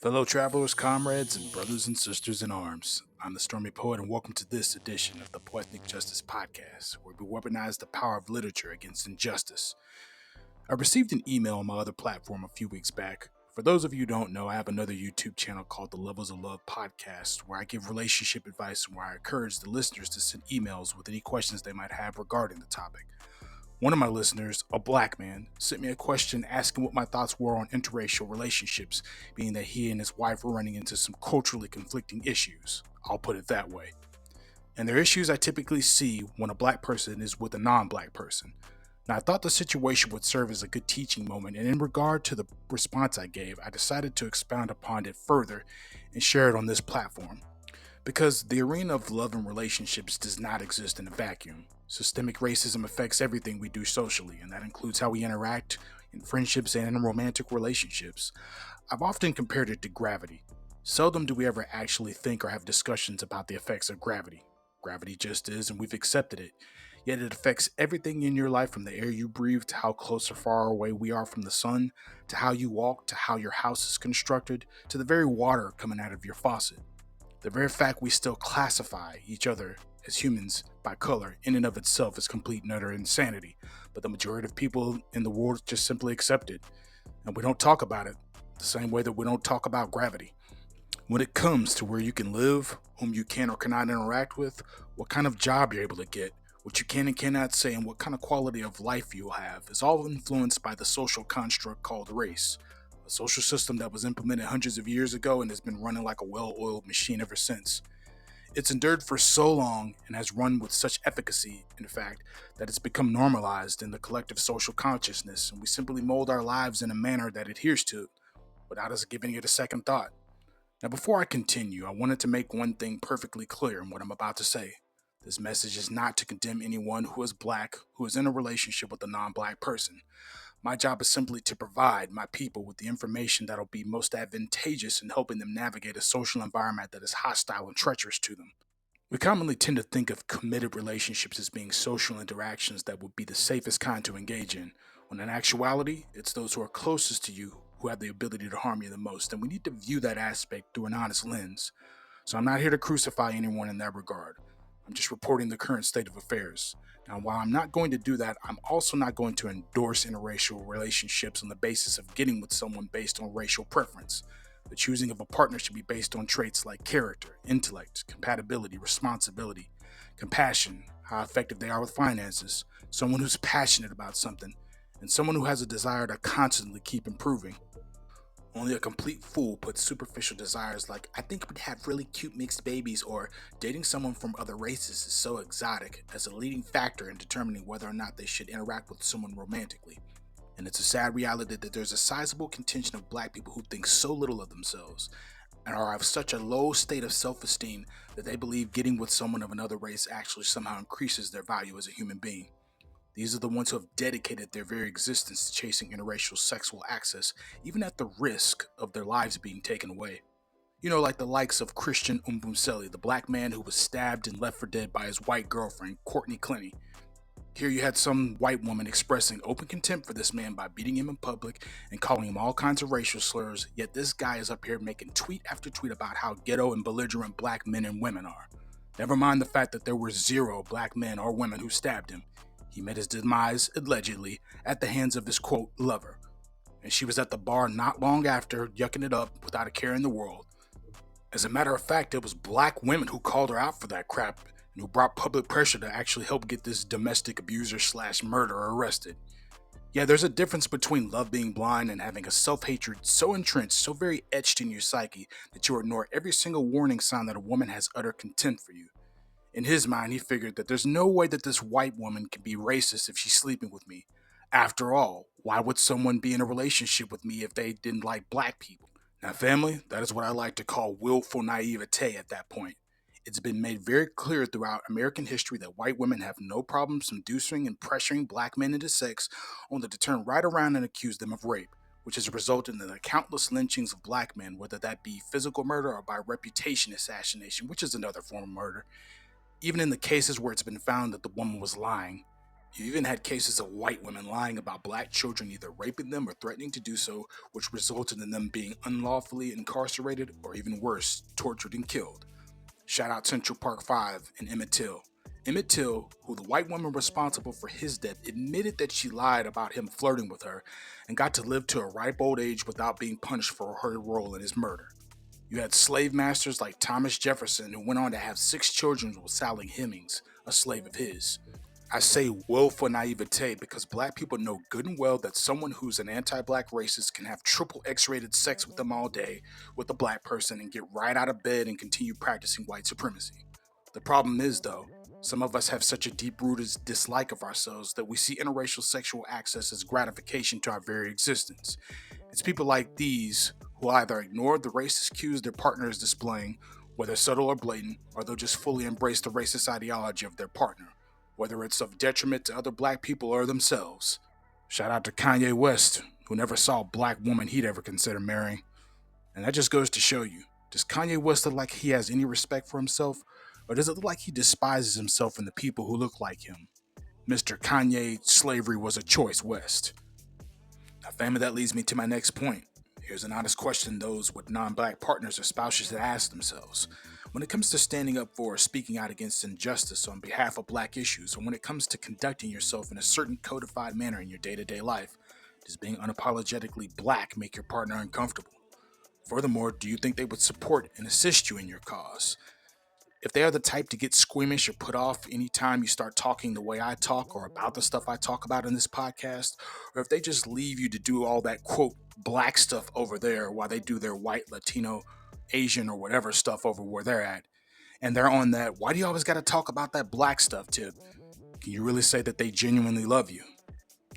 Fellow travelers, comrades, and brothers and sisters in arms, I'm the Stormy Poet, and welcome to this edition of the Poetic Justice Podcast, where we weaponize the power of literature against injustice. I received an email on my other platform a few weeks back. For those of you who don't know, I have another YouTube channel called the Levels of Love Podcast, where I give relationship advice and where I encourage the listeners to send emails with any questions they might have regarding the topic. One of my listeners, a black man, sent me a question asking what my thoughts were on interracial relationships, being that he and his wife were running into some culturally conflicting issues. I'll put it that way. And they're issues I typically see when a black person is with a non-black person. Now, I thought the situation would serve as a good teaching moment, and in regard to the response I gave, I decided to expound upon it further and share it on this platform. Because the arena of love and relationships does not exist in a vacuum. Systemic racism affects everything we do socially, and that includes how we interact in friendships and in romantic relationships. I've often compared it to gravity. Seldom do we ever actually think or have discussions about the effects of gravity. Gravity just is, and we've accepted it. Yet it affects everything in your life, from the air you breathe to how close or far away we are from the sun, to how you walk, to how your house is constructed, to the very water coming out of your faucet. The very fact we still classify each other as humans by color in and of itself is complete and utter insanity, but the majority of people in the world just simply accept it, and we don't talk about it the same way that we don't talk about gravity. When it comes to where you can live, whom you can or cannot interact with, what kind of job you're able to get, what you can and cannot say, and what kind of quality of life you'll have is all influenced by the social construct called race, a social system that was implemented hundreds of years ago and has been running like a well-oiled machine ever since. It's endured for so long and has run with such efficacy, in fact, that it's become normalized in the collective social consciousness, and we simply mold our lives in a manner that adheres to it without us giving it a second thought. Now, before I continue, I wanted to make one thing perfectly clear in what I'm about to say. This message is not to condemn anyone who is black who is in a relationship with a non black person. My job is simply to provide my people with the information that'll be most advantageous in helping them navigate a social environment that is hostile and treacherous to them. We commonly tend to think of committed relationships as being social interactions that would be the safest kind to engage in, when in actuality, it's those who are closest to you who have the ability to harm you the most, and we need to view that aspect through an honest lens. So I'm not here to crucify anyone in that regard. I'm just reporting the current state of affairs. Now, while I'm not going to do that, I'm also not going to endorse interracial relationships on the basis of getting with someone based on racial preference. The choosing of a partner should be based on traits like character, intellect, compatibility, responsibility, compassion, how effective they are with finances, someone who's passionate about something, and someone who has a desire to constantly keep improving. Only a complete fool puts superficial desires like, I think we'd have really cute mixed babies, or dating someone from other races is so exotic, as a leading factor in determining whether or not they should interact with someone romantically. And it's a sad reality that there's a sizable contingent of black people who think so little of themselves and are of such a low state of self-esteem that they believe getting with someone of another race actually somehow increases their value as a human being. These are the ones who have dedicated their very existence to chasing interracial sexual access, even at the risk of their lives being taken away. You know, like the likes of Christian Umbuseli, the black man who was stabbed and left for dead by his white girlfriend, Courtney Clenny. Here you had some white woman expressing open contempt for this man by beating him in public and calling him all kinds of racial slurs, yet this guy is up here making tweet after tweet about how ghetto and belligerent black men and women are. Never mind the fact that there were zero black men or women who stabbed him. He met his demise, allegedly, at the hands of his quote, lover. And she was at the bar not long after, yucking it up without a care in the world. As a matter of fact, it was black women who called her out for that crap and who brought public pressure to actually help get this domestic abuser slash murderer arrested. Yeah, there's a difference between love being blind and having a self-hatred so entrenched, so very etched in your psyche that you ignore every single warning sign that a woman has utter contempt for you. In his mind, he figured that there's no way that this white woman can be racist if she's sleeping with me. After all, why would someone be in a relationship with me if they didn't like black people? Now, family, that is what I like to call willful naivete at that point. It's been made very clear throughout American history that white women have no problem seducing and pressuring black men into sex, only to turn right around and accuse them of rape, which has resulted in the countless lynchings of black men, whether that be physical murder or by reputation assassination, which is another form of murder. Even in the cases where it's been found that the woman was lying, You even had cases of white women lying about black children either raping them or threatening to do so, which resulted in them being unlawfully incarcerated or even worse, tortured and killed. Shout out Central Park 5 and Emmett Till. Emmett Till, who the white woman responsible for his death, admitted that she lied about him flirting with her and got to live to a ripe old age without being punished for her role in his murder. You had slave masters like Thomas Jefferson, who went on to have 6 children with Sally Hemings, a slave of his. I say willful naivete because black people know good and well that someone who's an anti black racist can have triple X rated sex with them all day with a black person and get right out of bed and continue practicing white supremacy. The problem is, though, some of us have such a deep rooted dislike of ourselves that we see interracial sexual access as gratification to our very existence. It's people like these who either ignore the racist cues their partner is displaying, whether subtle or blatant, or they'll just fully embrace the racist ideology of their partner, whether it's of detriment to other black people or themselves. Shout out to Kanye West, who never saw a black woman he'd ever consider marrying. And that just goes to show you, does Kanye West look like he has any respect for himself, or does it look like he despises himself and the people who look like him? Mr. Kanye, slavery was a choice, West. Now, family, that leads me to my next point. Here's an honest question those with non-black partners or spouses should ask themselves. When it comes to standing up for or speaking out against injustice on behalf of black issues, or when it comes to conducting yourself in a certain codified manner in your day-to-day life, does being unapologetically black make your partner uncomfortable? Furthermore, do you think they would support and assist you in your cause? If they are the type to get squeamish or put off anytime you start talking the way I talk or about the stuff I talk about in this podcast, or if they just leave you to do all that quote black stuff over there while they do their white, Latino, Asian, or whatever stuff over where they're at, and they're on that, why do you always got to talk about that black stuff tip? Can you really say that they genuinely love you?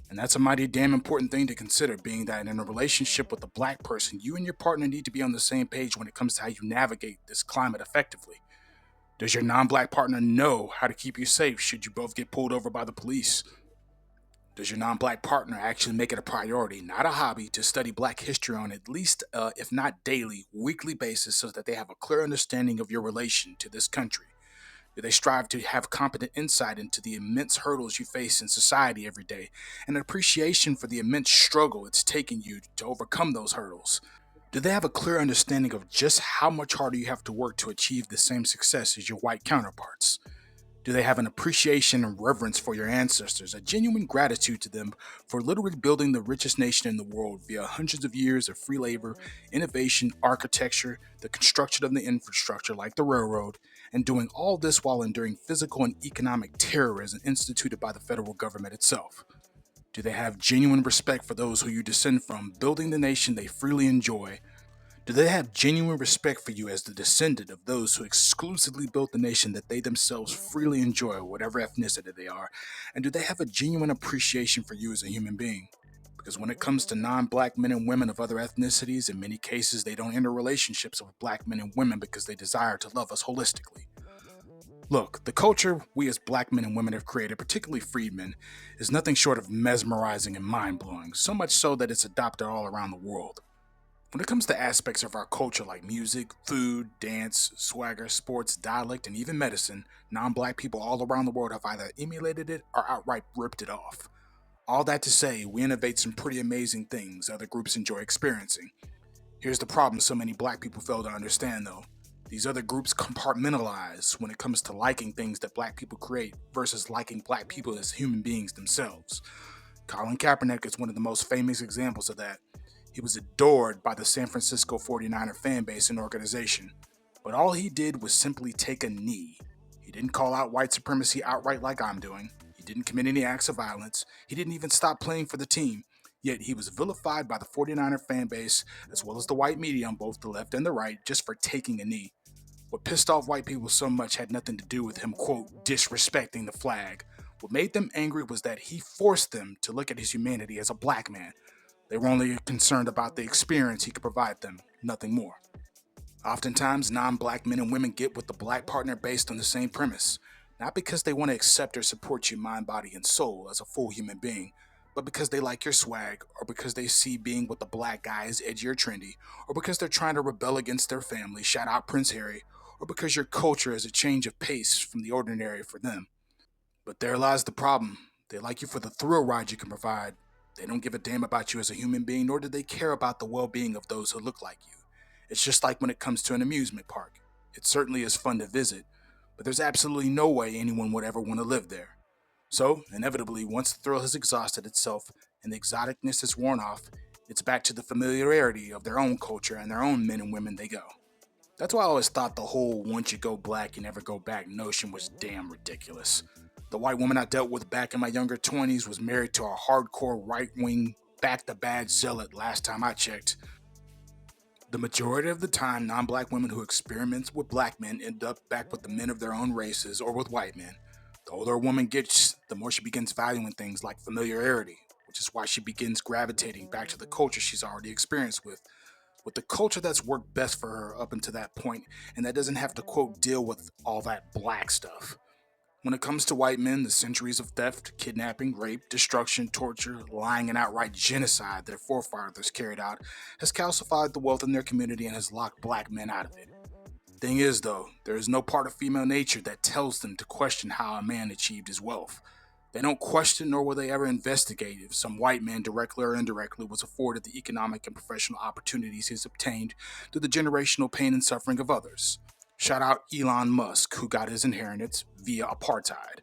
And that's a mighty damn important thing to consider, being that in a relationship with a black person, you and your partner need to be on the same page when it comes to how you navigate this climate effectively. Does your non black partner know how to keep you safe should you both get pulled over by the police? Does your non black partner actually make it a priority, not a hobby, to study black history on at least, if not daily, weekly basis so that they have a clear understanding of your relation to this country? Do they strive to have competent insight into the immense hurdles you face in society every day and an appreciation for the immense struggle it's taken you to overcome those hurdles? Do they have a clear understanding of just how much harder you have to work to achieve the same success as your white counterparts? Do they have an appreciation and reverence for your ancestors, a genuine gratitude to them for literally building the richest nation in the world via hundreds of years of free labor, innovation, architecture, the construction of the infrastructure like the railroad, and doing all this while enduring physical and economic terrorism instituted by the federal government itself? Do they have genuine respect for those who you descend from, building the nation they freely enjoy? Do they have genuine respect for you as the descendant of those who exclusively built the nation that they themselves freely enjoy, whatever ethnicity they are? And do they have a genuine appreciation for you as a human being? Because when it comes to non black men and women of other ethnicities, in many cases they don't enter relationships with black men and women because they desire to love us holistically. Look, the culture we as black men and women have created, particularly freedmen, is nothing short of mesmerizing and mind blowing, so much so that it's adopted all around the world. When it comes to aspects of our culture like music, food, dance, swagger, sports, dialect, and even medicine, non black people all around the world have either emulated it or outright ripped it off. All that to say, we innovate some pretty amazing things other groups enjoy experiencing. Here's the problem so many black people fail to understand though. These other groups compartmentalize when it comes to liking things that black people create versus liking black people as human beings themselves. Colin Kaepernick is one of the most famous examples of that. He was adored by the San Francisco 49er fan base and organization, but all he did was simply take a knee. He didn't call out white supremacy outright like I'm doing. He didn't commit any acts of violence. He didn't even stop playing for the team. Yet he was vilified by the 49er fan base as well as the white media on both the left and the right just for taking a knee. What pissed off white people so much had nothing to do with him, quote, disrespecting the flag. What made them angry was that he forced them to look at his humanity as a black man. They were only concerned about the experience he could provide them, nothing more. Oftentimes, non-black men and women get with the black partner based on the same premise, not because they want to accept or support you mind, body, and soul as a full human being, but because they like your swag, or because they see being with the black guy as edgy or trendy, or because they're trying to rebel against their family, shout out Prince Harry, or because your culture is a change of pace from the ordinary for them. But there lies the problem. They like you for the thrill ride you can provide. They don't give a damn about you as a human being, nor do they care about the well being of those who look like you. It's just like when it comes to an amusement park. It certainly is fun to visit, but there's absolutely no way anyone would ever want to live there. So, inevitably, once the thrill has exhausted itself and the exoticness is worn off, it's back to the familiarity of their own culture and their own men and women they go. That's why I always thought the whole once you go black, you never go back notion was damn ridiculous. The white woman I dealt with back in my younger 20s was married to a hardcore right wing, back the bad zealot last time I checked. The majority of the time, non black women who experiment with black men end up back with the men of their own races or with white men. The older a woman gets, the more she begins valuing things like familiarity, which is why she begins gravitating back to the culture she's already experienced with the culture that's worked best for her up until that point, and that doesn't have to, quote, deal with all that black stuff. When it comes to white men, the centuries of theft, kidnapping, rape, destruction, torture, lying, and outright genocide their forefathers carried out has calcified the wealth in their community and has locked black men out of it. Thing is, though, there is no part of female nature that tells them to question how a man achieved his wealth. They don't question nor will they ever investigate if some white man directly or indirectly was afforded the economic and professional opportunities he's obtained through the generational pain and suffering of others. Shout out Elon Musk, who got his inheritance via apartheid.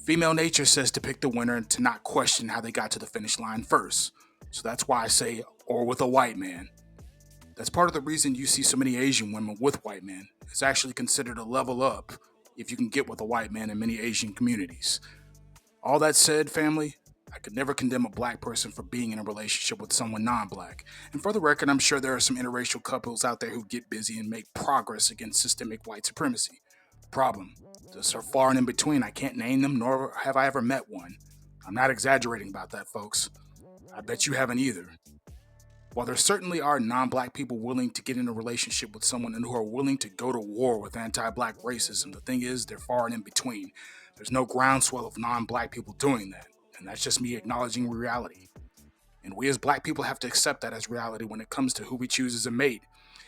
Female nature says to pick the winner and to not question how they got to the finish line first. So that's why I say, or with a white man. That's part of the reason you see so many Asian women with white men. It's actually considered a level up if you can get with a white man in many Asian communities. All that said, family, I could never condemn a black person for being in a relationship with someone non-black. And for the record, I'm sure there are some interracial couples out there who get busy and make progress against systemic white supremacy. Problem, they're so far and in between I can't name them, nor have I ever met one. I'm not exaggerating about that, folks. I bet you haven't either. While there certainly are non-black people willing to get in a relationship with someone and who are willing to go to war with anti-black racism, the thing is they're far and in between. There's no groundswell of non-black people doing that, and that's just me acknowledging reality. And we as black people have to accept that as reality when it comes to who we choose as a mate.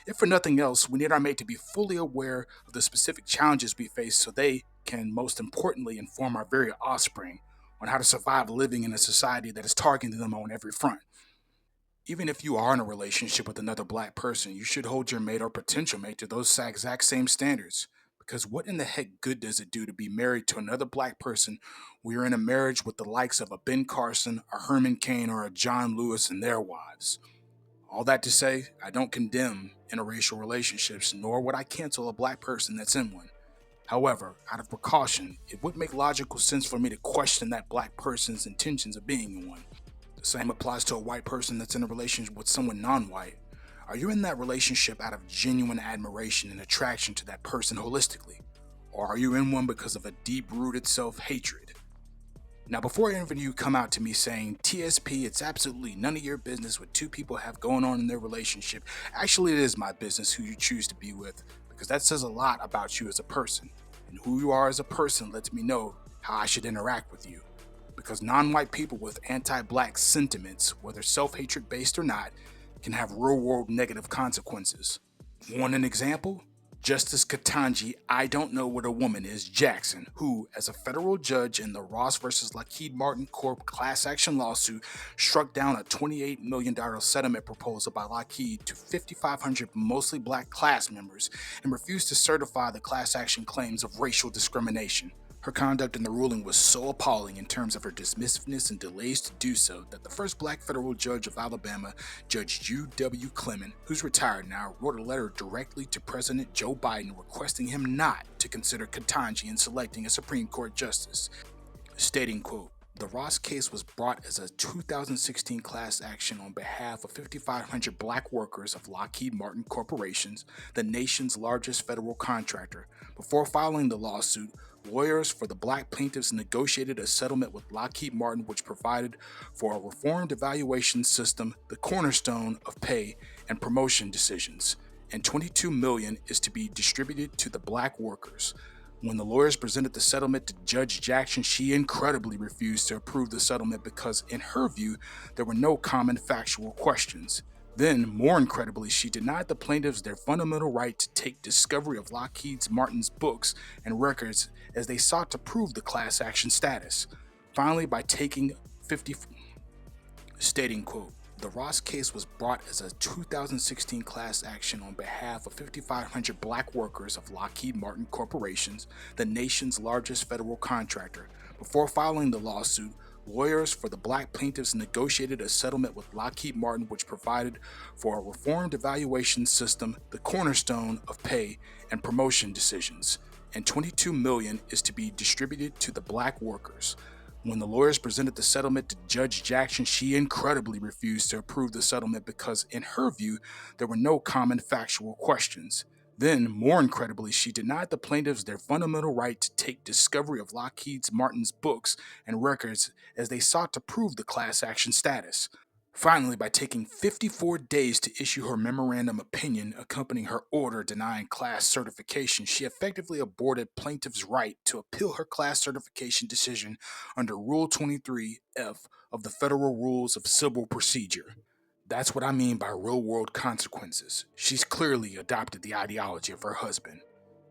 If for nothing else, we need our mate to be fully aware of the specific challenges we face so they can, most importantly, inform our very offspring on how to survive living in a society that is targeting them on every front. Even if you are in a relationship with another black person, you should hold your mate or potential mate to those exact same standards. Because what in the heck good does it do to be married to another black person when you're in a marriage with the likes of a Ben Carson, a Herman Cain, or a John Lewis and their wives? All that to say, I don't condemn interracial relationships, nor would I cancel a black person that's in one. However, out of precaution, it would make logical sense for me to question that black person's intentions of being in one. The same applies to a white person that's in a relationship with someone non-white. Are you in that relationship out of genuine admiration and attraction to that person holistically? Or are you in one because of a deep-rooted self-hatred? Now, before any of you come out to me saying, T.S.P, it's absolutely none of your business what two people have going on in their relationship, actually it is my business who you choose to be with, because that says a lot about you as a person. And who you are as a person lets me know how I should interact with you. Because non-white people with anti-black sentiments, whether self-hatred based or not, can have real-world negative consequences. Want an example? Justice Ketanji, I don't know what a woman is, Jackson, who, as a federal judge in the Ross versus Lockheed Martin Corp class action lawsuit, struck down a $28 million settlement proposal by Lockheed to 5,500 mostly black class members and refused to certify the class action claims of racial discrimination. Her conduct in the ruling was so appalling in terms of her dismissiveness and delays to do so that the first black federal judge of Alabama, Judge U.W. Clement, who's retired now, wrote a letter directly to President Joe Biden requesting him not to consider Ketanji in selecting a Supreme Court justice, stating, quote, "The Ross case was brought as a 2016 class action on behalf of 5,500 black workers of Lockheed Martin Corporation, the nation's largest federal contractor. Before filing the lawsuit, lawyers for the black plaintiffs negotiated a settlement with Lockheed Martin which provided for a reformed evaluation system, the cornerstone of pay and promotion decisions, and $22 million is to be distributed to the black workers. When the lawyers presented the settlement to Judge Jackson, she incredibly refused to approve the settlement because, in her view, there were no common factual questions. Then, more incredibly, she denied the plaintiffs their fundamental right to take discovery of Lockheed Martin's books and records as they sought to prove the class action status. Finally, by taking 50, stating, quote, "The Ross case was brought as a 2016 class action on behalf of 5,500 black workers of Lockheed Martin Corporations, the nation's largest federal contractor. Before filing the lawsuit, lawyers for the black plaintiffs negotiated a settlement with Lockheed Martin which provided for a reformed evaluation system, the cornerstone of pay and promotion decisions, and $22 million is to be distributed to the black workers. When the lawyers presented the settlement to Judge Jackson, she incredibly refused to approve the settlement because, in her view, there were no common factual questions. Then, more incredibly, she denied the plaintiffs their fundamental right to take discovery of Lockheed Martin's books and records as they sought to prove the class action status. Finally, by taking 54 days to issue her memorandum opinion accompanying her order denying class certification, she effectively aborted plaintiff's right to appeal her class certification decision under Rule 23F of the Federal Rules of Civil Procedure. That's what I mean by real-world consequences. She's clearly adopted the ideology of her husband.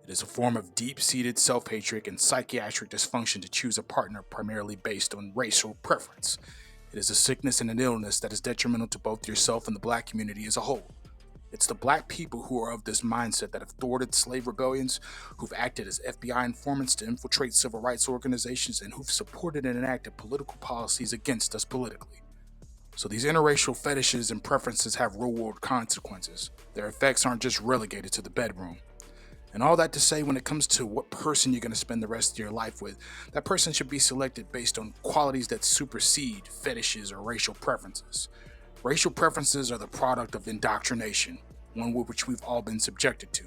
It is a form of deep-seated self-hatred and psychiatric dysfunction to choose a partner primarily based on racial preference. It is a sickness and an illness that is detrimental to both yourself and the black community as a whole. It's the black people who are of this mindset that have thwarted slave rebellions, who've acted as FBI informants to infiltrate civil rights organizations, and who've supported and enacted political policies against us politically. So these interracial fetishes and preferences have real-world consequences. Their effects aren't just relegated to the bedroom. And all that to say, when it comes to what person you're going to spend the rest of your life with, that person should be selected based on qualities that supersede fetishes or racial preferences. Racial preferences are the product of indoctrination, one which we've all been subjected to.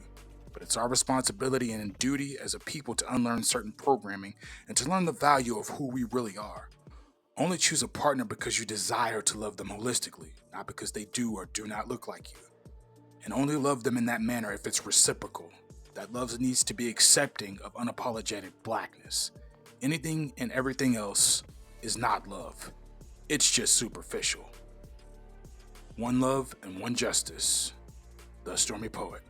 But it's our responsibility and duty as a people to unlearn certain programming and to learn the value of who we really are. Only choose a partner because you desire to love them holistically, not because they do or do not look like you. And only love them in that manner if it's reciprocal. That love needs to be accepting of unapologetic blackness. Anything and everything else is not love. It's just superficial. One love and one justice. The Stormy Poet.